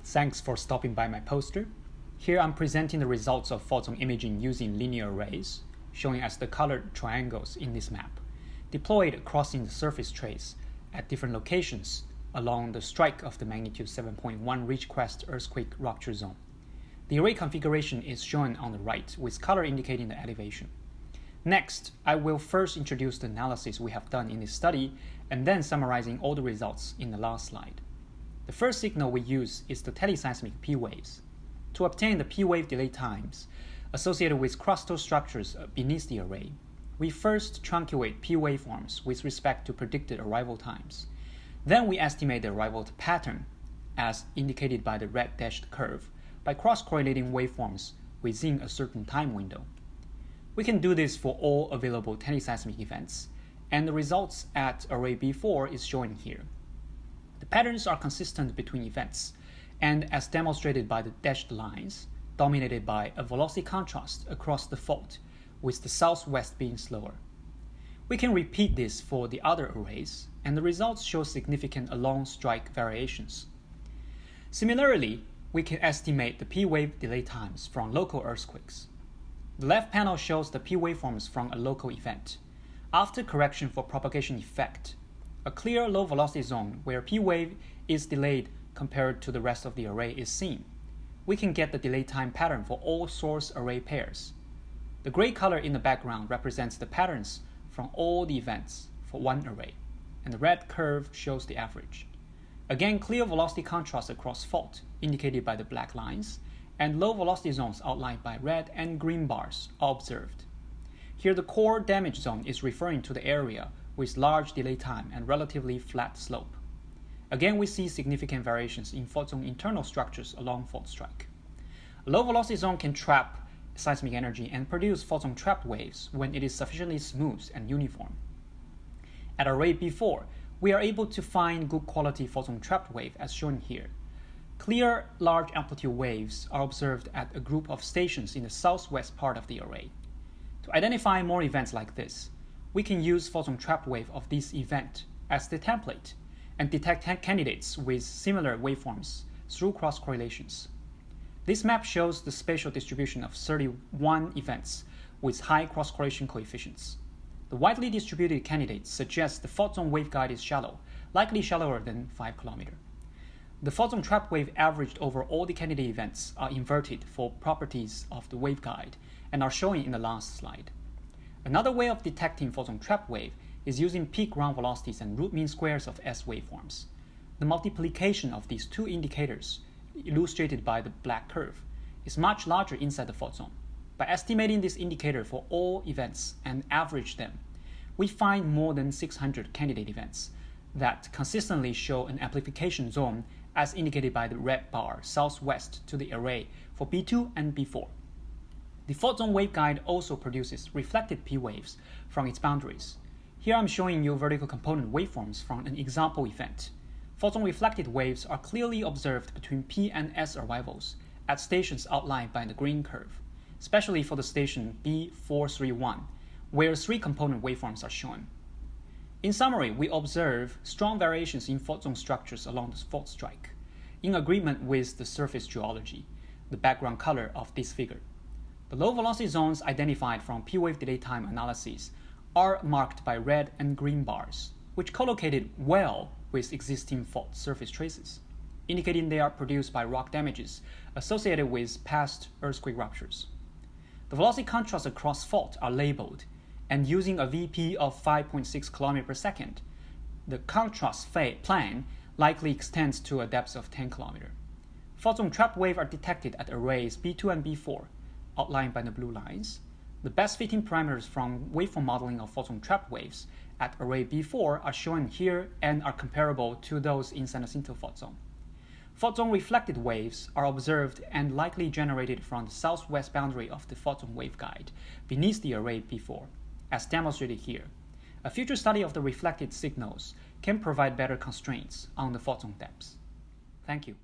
Thanks for stopping by my poster. Here I'm presenting the results of photon imaging using linear arrays, showing as the colored triangles in this map, deployed crossing the surface trace at different locations along the strike of the magnitude 7.1 Ridgecrest earthquake rupture zone. The array configuration is shown on the right with color indicating the elevation. Next, I will first introduce the analysis we have done in this study and then summarizing all the results in the last slide. The first signal we use is the teleseismic P waves. To obtain the P wave delay times associated with crustal structures beneath the array, we first truncate P waveforms with respect to predicted arrival times. Then we estimate the arrival pattern, as indicated by the red dashed curve, by cross-correlating waveforms within a certain time window. We can do this for all available teleseismic events, and the results at array B4 is shown here. The patterns are consistent between events, and as demonstrated by the dashed lines, dominated by a velocity contrast across the fault, with the southwest being slower. We can repeat this for the other arrays, and the results show significant along strike variations. Similarly, we can estimate the P wave delay times from local earthquakes. The left panel shows the P waveforms from a local event. After correction for propagation effect, a clear low velocity zone where P wave is delayed compared to the rest of the array is seen. We can get the delay time pattern for all source array pairs. The gray color in the background represents the patterns from all the events for one array, and the red curve shows the average. Again, clear velocity contrast across fault, indicated by the black lines, and low velocity zones outlined by red and green bars are observed. Here the core damage zone is referring to the area with large delay time and relatively flat slope. Again, we see significant variations in fault zone internal structures along fault strike. A low velocity zone can trap seismic energy and produce fault zone trapped waves when it is sufficiently smooth and uniform. At array B4, we are able to find good quality fault zone trapped wave as shown here. Clear large amplitude waves are observed at a group of stations in the southwest part of the array. To identify more events like this, we can use fault zone trapped wave of this event as the template and detect candidates with similar waveforms through cross correlations. This map shows the spatial distribution of 31 events with high cross correlation coefficients. The widely distributed candidates suggest the fault zone waveguide is shallow, likely shallower than 5 km. The fault zone trapped wave averaged over all the candidate events are inverted for properties of the waveguide and are shown in the last slide. Another way of detecting fault zone trapped wave is using peak ground velocities and root mean squares of S waveforms. The multiplication of these two indicators, illustrated by the black curve, is much larger inside the fault zone. By estimating this indicator for all events and average them, we find more than 600 candidate events that consistently show an amplification zone as indicated by the red bar southwest to the array for B2 and B4. The fault zone waveguide also produces reflected P waves from its boundaries. Here I'm showing you vertical component waveforms from an example event. Fault zone reflected waves are clearly observed between P and S arrivals at stations outlined by the green curve, especially for the station B431, where 3 component waveforms are shown. In summary, we observe strong variations in fault zone structures along the fault strike, in agreement with the surface geology, the background color of this figure. The low velocity zones identified from P wave delay time analyses are marked by red and green bars, which collocated well with existing fault surface traces, indicating they are produced by rock damages associated with past earthquake ruptures. The velocity contrasts across fault are labeled, and using a VP of 5.6 km per second, the contrast plane likely extends to a depth of 10 km. Fault zone trapped wave are detected at arrays B2 and B4, outlined by the blue lines. The best fitting parameters from waveform modeling of fault zone trapped waves at array B4 are shown here and are comparable to those in San Jacinto fault zone. Fault zone reflected waves are observed and likely generated from the southwest boundary of the fault zone waveguide beneath the array B4, as demonstrated here. A future study of the reflected signals can provide better constraints on the fault zone depths. Thank you.